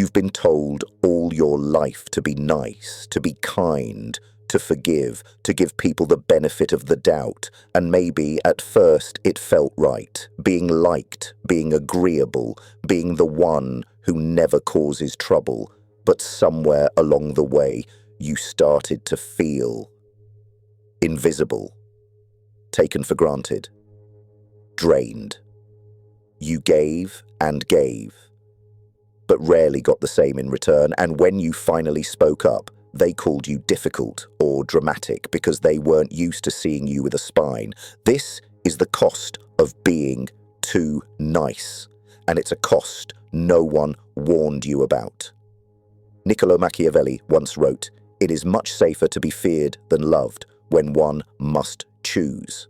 You've been told all your life to be nice, to be kind, to forgive, to give people the benefit of the doubt, and maybe at first it felt right, being liked, being agreeable, being the one who never causes trouble, but somewhere along the way you started to feel invisible, taken for granted, drained. You gave and gave, but rarely got the same in return, and when you finally spoke up, they called you difficult or dramatic because they weren't used to seeing you with a spine. This is the cost of being too nice, and it's a cost no one warned you about. Niccolò Machiavelli once wrote, "It is much safer to be feared than loved when one must choose."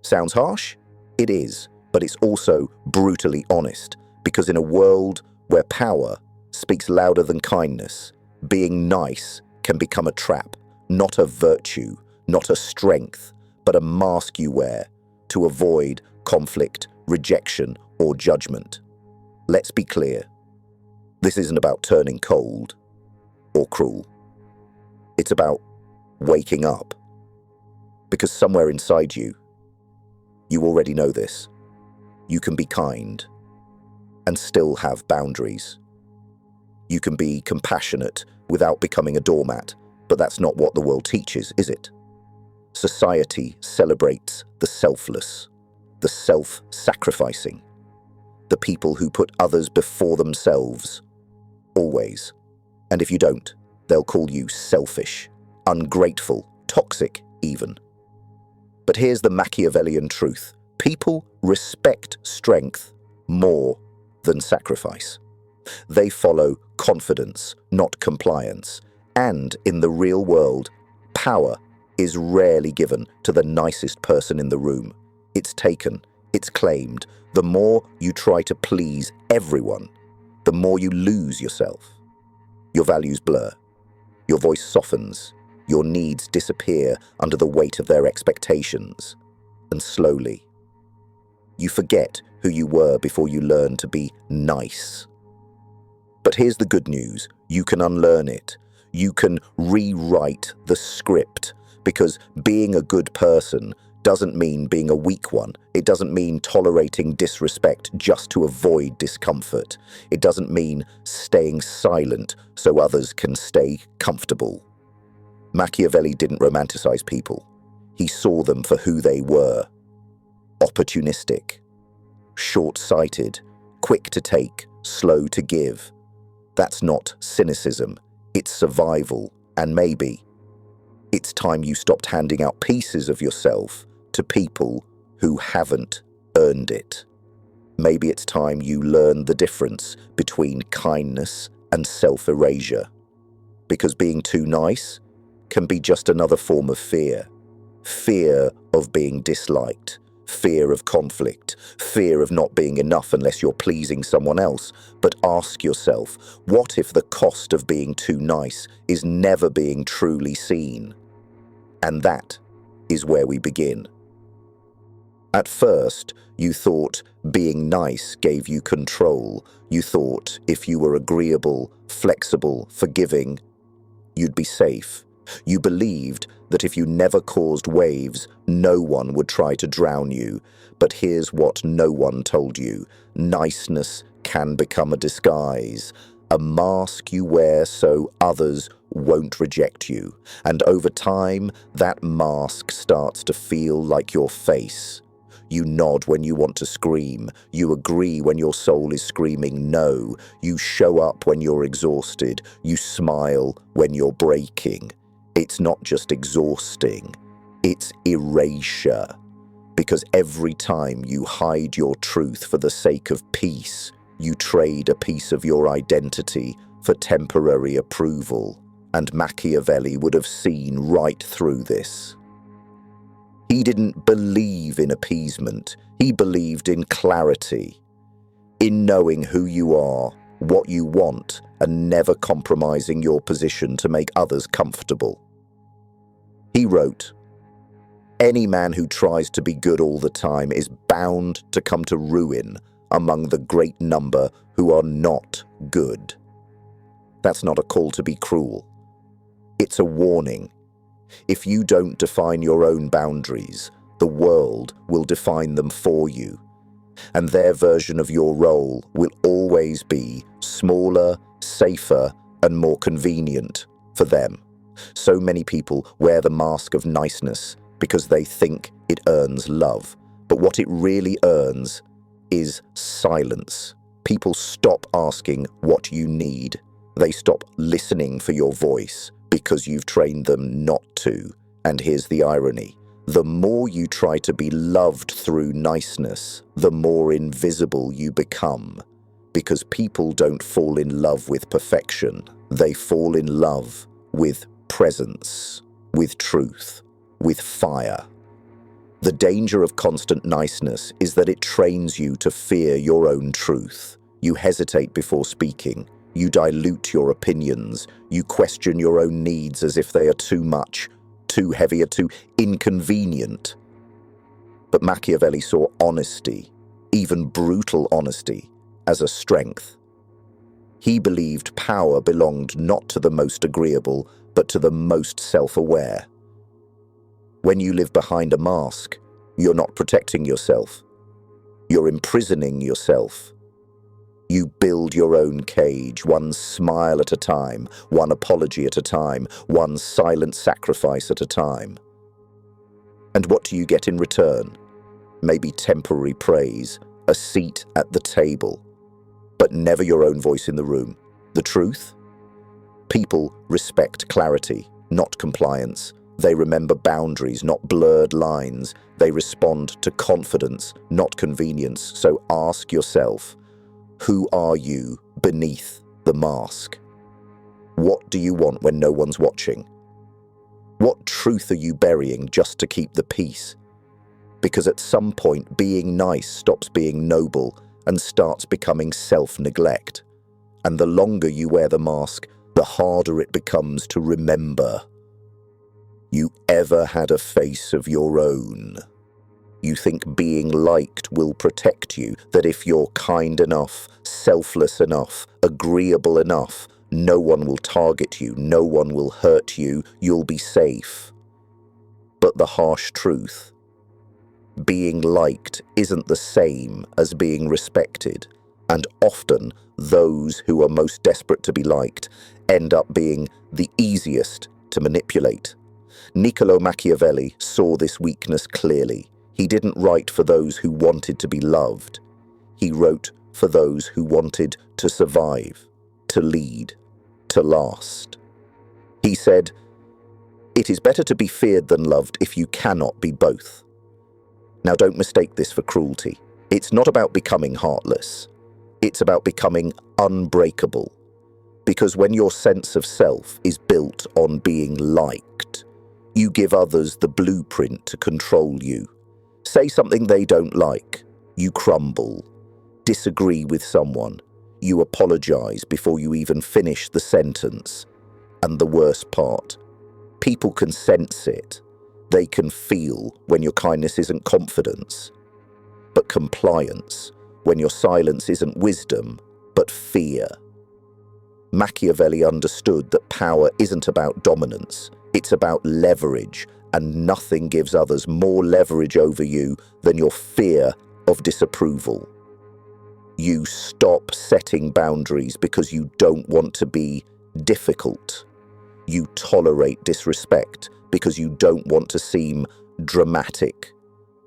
Sounds harsh? It is, but it's also brutally honest, because in a world where power speaks louder than kindness, being nice can become a trap, not a virtue, not a strength, but a mask you wear to avoid conflict, rejection, or judgment. Let's be clear. This isn't about turning cold or cruel. It's about waking up. Because somewhere inside you, you already know this. You can be kind and still have boundaries. You can be compassionate without becoming a doormat, but that's not what the world teaches, is it? Society celebrates the selfless, the self-sacrificing, the people who put others before themselves, always. And if you don't, they'll call you selfish, ungrateful, toxic even. But here's the Machiavellian truth. People respect strength more than sacrifice. They follow confidence, not compliance. And in the real world, power is rarely given to the nicest person in the room. It's taken, it's claimed. The more you try to please everyone, the more you lose yourself. Your values blur. Your voice softens. Your needs disappear under the weight of their expectations. And slowly, you forget who you were before you learn to be nice. But here's the good news. You can unlearn it. You can rewrite the script, because being a good person doesn't mean being a weak one. It doesn't mean tolerating disrespect just to avoid discomfort. It doesn't mean staying silent so others can stay comfortable. Machiavelli didn't romanticize people. He saw them for who they were. Opportunistic, short-sighted, quick to take, slow to give. That's not cynicism, it's survival, and maybe it's time you stopped handing out pieces of yourself to people who haven't earned it. Maybe it's time you learn the difference between kindness and self-erasure. Because being too nice can be just another form of fear. Fear of being disliked, fear of conflict, fear of not being enough unless you're pleasing someone else. But ask yourself, what if the cost of being too nice is never being truly seen? And that is where we begin. At first, you thought being nice gave you control. You thought if you were agreeable, flexible, forgiving, you'd be safe. You believed that if you never caused waves, no one would try to drown you. But here's what no one told you. Niceness can become a disguise, a mask you wear so others won't reject you. And over time, that mask starts to feel like your face. You nod when you want to scream. You agree when your soul is screaming no. You show up when you're exhausted. You smile when you're breaking. It's not just exhausting, it's erasure. Because every time you hide your truth for the sake of peace, you trade a piece of your identity for temporary approval. And Machiavelli would have seen right through this. He didn't believe in appeasement. He believed in clarity, in knowing who you are, what you want, and never compromising your position to make others comfortable. He wrote, "Any man who tries to be good all the time is bound to come to ruin among the great number who are not good." That's not a call to be cruel. It's a warning. If you don't define your own boundaries, the world will define them for you, and their version of your role will always be smaller, safer, and more convenient for them. So many people wear the mask of niceness because they think it earns love, but what it really earns is silence. People stop asking what you need. They stop listening for your voice because you've trained them not to. And here's the irony. The more you try to be loved through niceness, the more invisible you become. Because people don't fall in love with perfection. They fall in love with presence, with truth, with fire. The danger of constant niceness is that it trains you to fear your own truth. You hesitate before speaking. You dilute your opinions. You question your own needs as if they are too much, too heavy, or too inconvenient. But Machiavelli saw honesty, even brutal honesty, as a strength. He believed power belonged not to the most agreeable, but to the most self-aware. When you live behind a mask, you're not protecting yourself. You're imprisoning yourself. You build your own cage, one smile at a time, one apology at a time, one silent sacrifice at a time. And what do you get in return? Maybe temporary praise, a seat at the table, but never your own voice in the room. The truth? People respect clarity, not compliance. They remember boundaries, not blurred lines. They respond to confidence, not convenience. So ask yourself, who are you beneath the mask? What do you want when no one's watching? What truth are you burying just to keep the peace? Because at some point, being nice stops being noble and starts becoming self-neglect. And the longer you wear the mask, the harder it becomes to remember. You ever had a face of your own? You think being liked will protect you, that if you're kind enough, selfless enough, agreeable enough, no one will target you, no one will hurt you, you'll be safe. But the harsh truth, being liked isn't the same as being respected, and often those who are most desperate to be liked end up being the easiest to manipulate. Niccolò Machiavelli saw this weakness clearly. He didn't write for those who wanted to be loved. He wrote for those who wanted to survive, to lead, to last. He said, "It is better to be feared than loved if you cannot be both." Now don't mistake this for cruelty. It's not about becoming heartless. It's about becoming unbreakable. Because when your sense of self is built on being liked, you give others the blueprint to control you. Say something they don't like, you crumble. Disagree with someone, you apologize before you even finish the sentence. And the worst part, people can sense it. They can feel when your kindness isn't confidence, but compliance, when your silence isn't wisdom, but fear. Machiavelli understood that power isn't about dominance, it's about leverage, and nothing gives others more leverage over you than your fear of disapproval. You stop setting boundaries because you don't want to be difficult. You tolerate disrespect because you don't want to seem dramatic.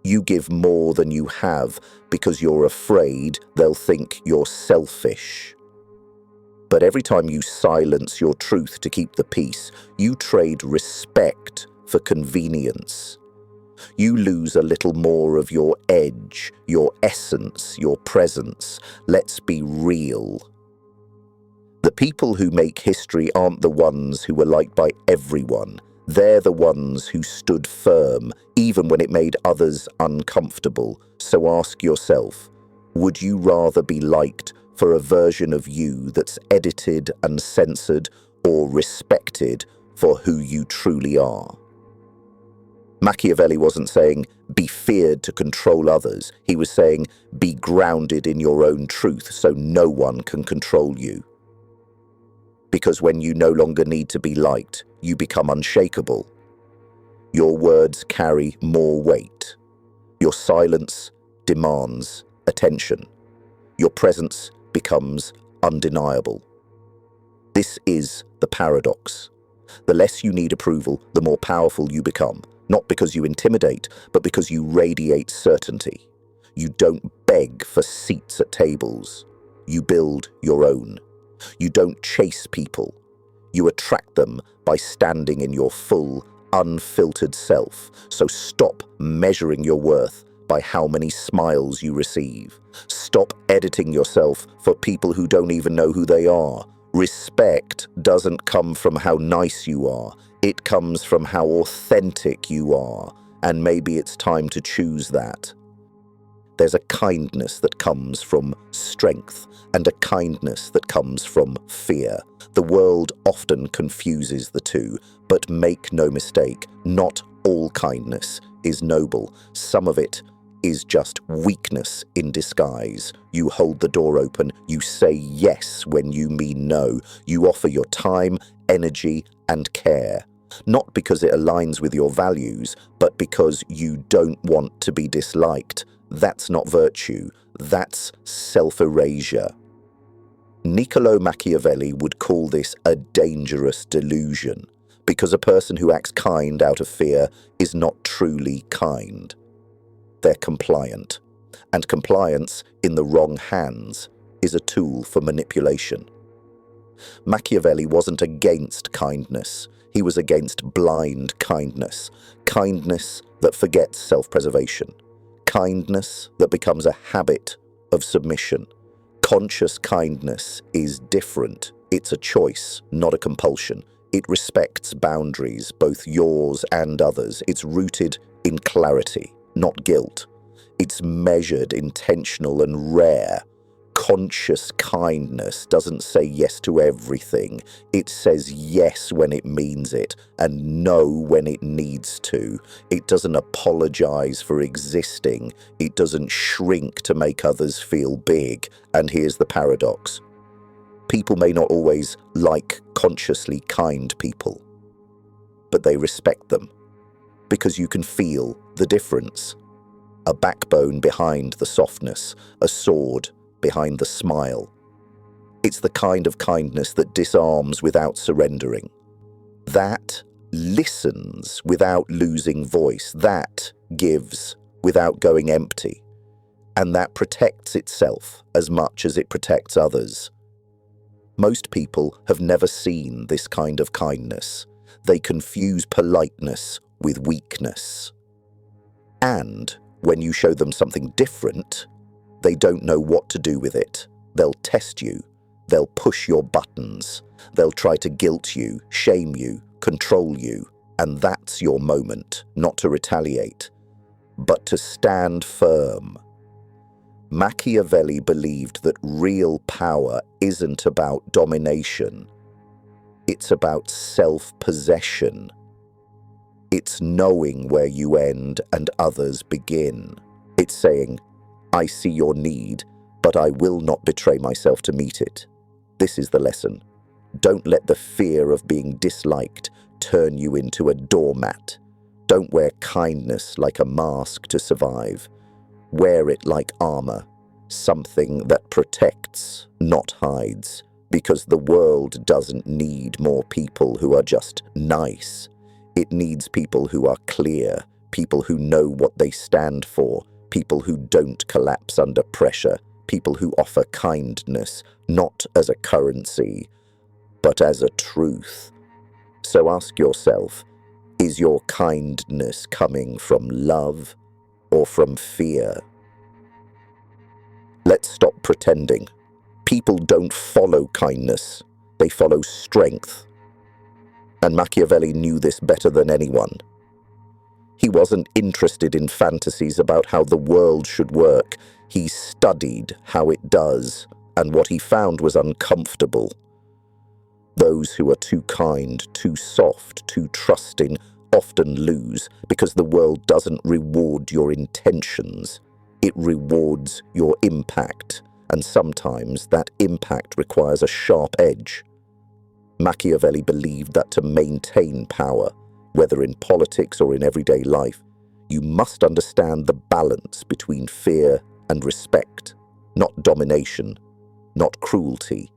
You give more than you have because you're afraid they'll think you're selfish. But every time you silence your truth to keep the peace, you trade respect for convenience. You lose a little more of your edge, your essence, your presence. Let's be real. The people who make history aren't the ones who were liked by everyone. They're the ones who stood firm, even when it made others uncomfortable. So ask yourself, would you rather be liked for a version of you that's edited and censored, or respected for who you truly are? Machiavelli wasn't saying, be feared to control others. He was saying, be grounded in your own truth so no one can control you. Because when you no longer need to be liked, you become unshakable. Your words carry more weight. Your silence demands attention. Your presence becomes undeniable. This is the paradox. The less you need approval, the more powerful you become, not because you intimidate, but because you radiate certainty. You don't beg for seats at tables. You build your own. You don't chase people. You attract them by standing in your full, unfiltered self. So stop measuring your worth by how many smiles you receive. Stop editing yourself for people who don't even know who they are. Respect doesn't come from how nice you are. It comes from how authentic you are. And maybe it's time to choose that. There's a kindness that comes from strength and a kindness that comes from fear. The world often confuses the two, but make no mistake, not all kindness is noble. Some of it is just weakness in disguise. You hold the door open, you say yes when you mean no. You offer your time, energy, and care. Not because it aligns with your values, but because you don't want to be disliked. That's not virtue, that's self-erasure. Niccolò Machiavelli would call this a dangerous delusion, because a person who acts kind out of fear is not truly kind. They're compliant, and compliance in the wrong hands is a tool for manipulation. Machiavelli wasn't against kindness, he was against blind kindness, kindness that forgets self-preservation. Kindness that becomes a habit of submission. Conscious kindness is different. It's a choice, not a compulsion. It respects boundaries, both yours and others. It's rooted in clarity, not guilt. It's measured, intentional, and rare. Conscious kindness doesn't say yes to everything. It says yes when it means it and no when it needs to. It doesn't apologize for existing. It doesn't shrink to make others feel big. And here's the paradox. People may not always like consciously kind people, but they respect them because you can feel the difference. A backbone behind the softness, a sword behind the smile. It's the kind of kindness that disarms without surrendering. That listens without losing voice. That gives without going empty. And that protects itself as much as it protects others. Most people have never seen this kind of kindness. They confuse politeness with weakness. And when you show them something different, they don't know what to do with it. They'll test you. They'll push your buttons. They'll try to guilt you, shame you, control you. And that's your moment, not to retaliate, but to stand firm. Machiavelli believed that real power isn't about domination. It's about self-possession. It's knowing where you end and others begin. It's saying, I see your need, but I will not betray myself to meet it. This is the lesson. Don't let the fear of being disliked turn you into a doormat. Don't wear kindness like a mask to survive. Wear it like armor, something that protects, not hides, because the world doesn't need more people who are just nice. It needs people who are clear, people who know what they stand for, people who don't collapse under pressure, people who offer kindness, not as a currency, but as a truth. So ask yourself, is your kindness coming from love or from fear? Let's stop pretending. People don't follow kindness, they follow strength. And Machiavelli knew this better than anyone. He wasn't interested in fantasies about how the world should work. He studied how it does, and what he found was uncomfortable. Those who are too kind, too soft, too trusting often lose because the world doesn't reward your intentions. It rewards your impact, and sometimes that impact requires a sharp edge. Machiavelli believed that to maintain power, whether in politics or in everyday life, you must understand the balance between fear and respect, not domination, not cruelty,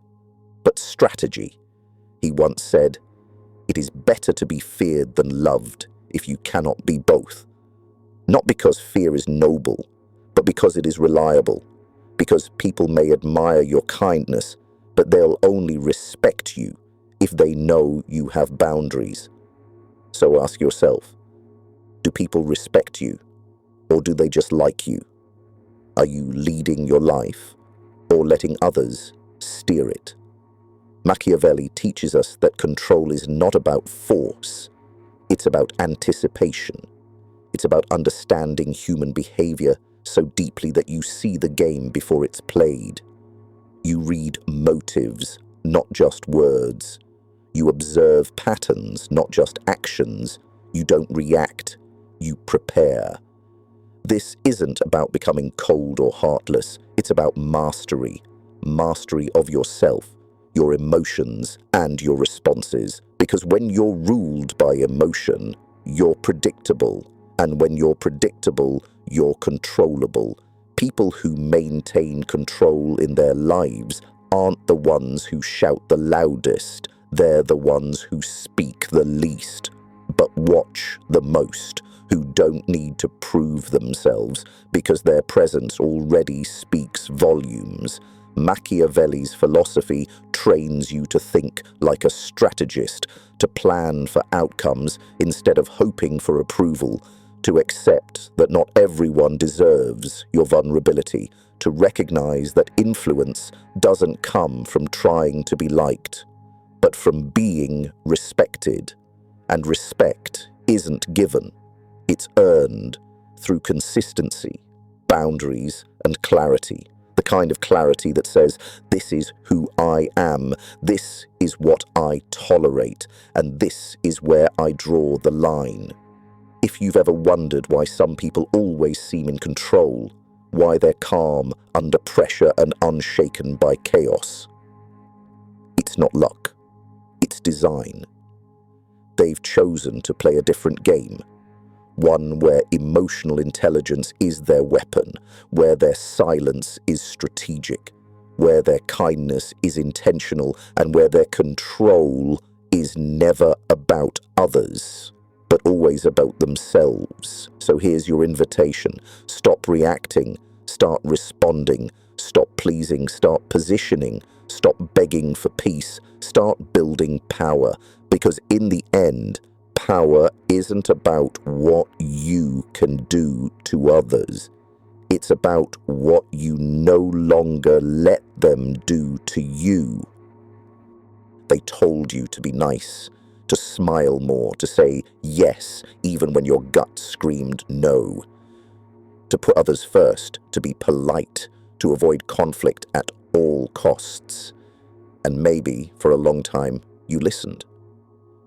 but strategy. He once said, "It is better to be feared than loved if you cannot be both." Not because fear is noble, but because it is reliable, because people may admire your kindness, but they'll only respect you if they know you have boundaries. So ask yourself, do people respect you, or do they just like you? Are you leading your life, or letting others steer it? Machiavelli teaches us that control is not about force, it's about anticipation. It's about understanding human behavior so deeply that you see the game before it's played. You read motives, not just words. You observe patterns, not just actions. You don't react, you prepare. This isn't about becoming cold or heartless. It's about mastery. Mastery of yourself, your emotions, and your responses. Because when you're ruled by emotion, you're predictable. And when you're predictable, you're controllable. People who maintain control in their lives aren't the ones who shout the loudest. They're the ones who speak the least, but watch the most, who don't need to prove themselves because their presence already speaks volumes. Machiavelli's philosophy trains you to think like a strategist, to plan for outcomes instead of hoping for approval, to accept that not everyone deserves your vulnerability, to recognize that influence doesn't come from trying to be liked, but from being respected. And respect isn't given, it's earned through consistency, boundaries, and clarity. The kind of clarity that says, this is who I am, this is what I tolerate, and this is where I draw the line. If you've ever wondered why some people always seem in control, why they're calm under pressure and unshaken by chaos, it's not luck, it's design. They've chosen to play a different game, one where emotional intelligence is their weapon, where their silence is strategic, where their kindness is intentional, and where their control is never about others, but always about themselves. So here's your invitation. Stop reacting, start responding, stop pleasing, start positioning, stop begging for peace, start building power. Because in the end, power isn't about what you can do to others. It's about what you no longer let them do to you. They told you to be nice, to smile more, to say yes even when your gut screamed no, to put others first, to be polite, to avoid conflict at all costs. And maybe, for a long time, you listened,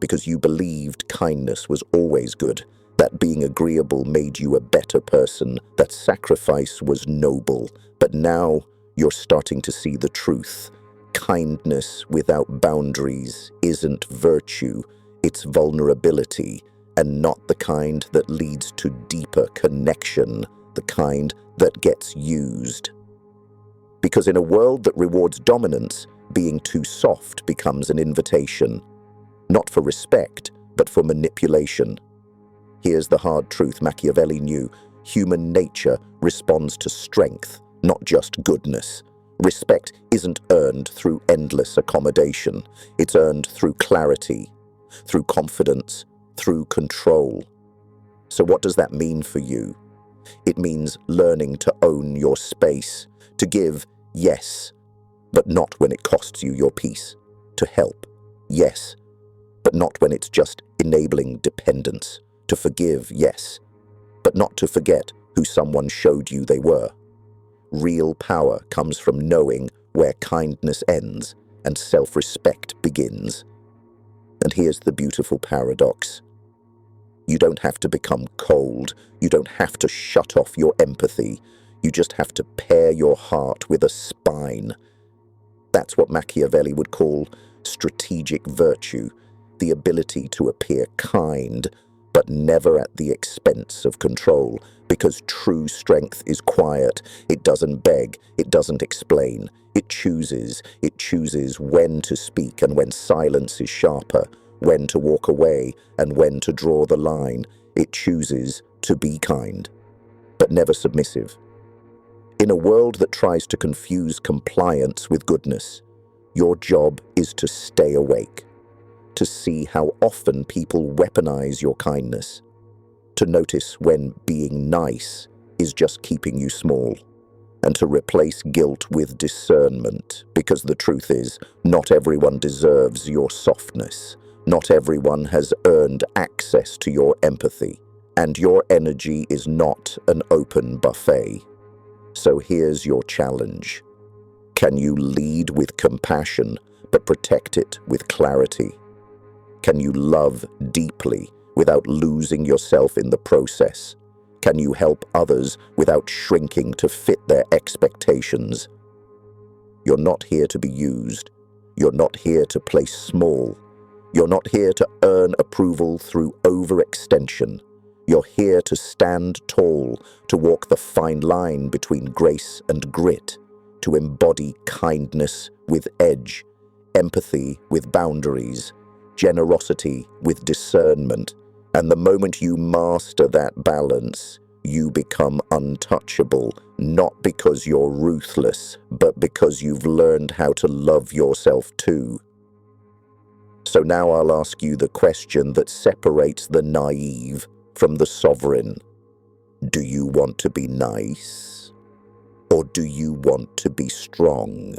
because you believed kindness was always good, that being agreeable made you a better person, that sacrifice was noble. But now you're starting to see the truth. Kindness without boundaries isn't virtue, it's vulnerability, and not the kind that leads to deeper connection, the kind that gets used. Because in a world that rewards dominance, being too soft becomes an invitation, not for respect, but for manipulation. Here's the hard truth Machiavelli knew: human nature responds to strength, not just goodness. Respect isn't earned through endless accommodation. It's earned through clarity, through confidence, through control. So what does that mean for you? It means learning to own your space, to give, yes, but not when it costs you your peace. To help, yes, but not when it's just enabling dependence. To forgive, yes, but not to forget who someone showed you they were. Real power comes from knowing where kindness ends and self-respect begins. And here's the beautiful paradox. You don't have to become cold. You don't have to shut off your empathy. You just have to pair your heart with a spine. That's what Machiavelli would call strategic virtue, the ability to appear kind, but never at the expense of control, because true strength is quiet. It doesn't beg, it doesn't explain. It chooses when to speak and when silence is sharper, when to walk away and when to draw the line. It chooses to be kind, but never submissive. In a world that tries to confuse compliance with goodness, your job is to stay awake, to see how often people weaponize your kindness, to notice when being nice is just keeping you small, and to replace guilt with discernment, because the truth is, not everyone deserves your softness. Not everyone has earned access to your empathy, and your energy is not an open buffet. So here's your challenge. Can you lead with compassion, but protect it with clarity? Can you love deeply without losing yourself in the process? Can you help others without shrinking to fit their expectations? You're not here to be used. You're not here to play small. You're not here to earn approval through overextension. You're here to stand tall, to walk the fine line between grace and grit, to embody kindness with edge, empathy with boundaries, generosity with discernment. And the moment you master that balance, you become untouchable, not because you're ruthless, but because you've learned how to love yourself too. So now I'll ask you the question that separates the naive from the sovereign. Do you want to be nice? Or do you want to be strong?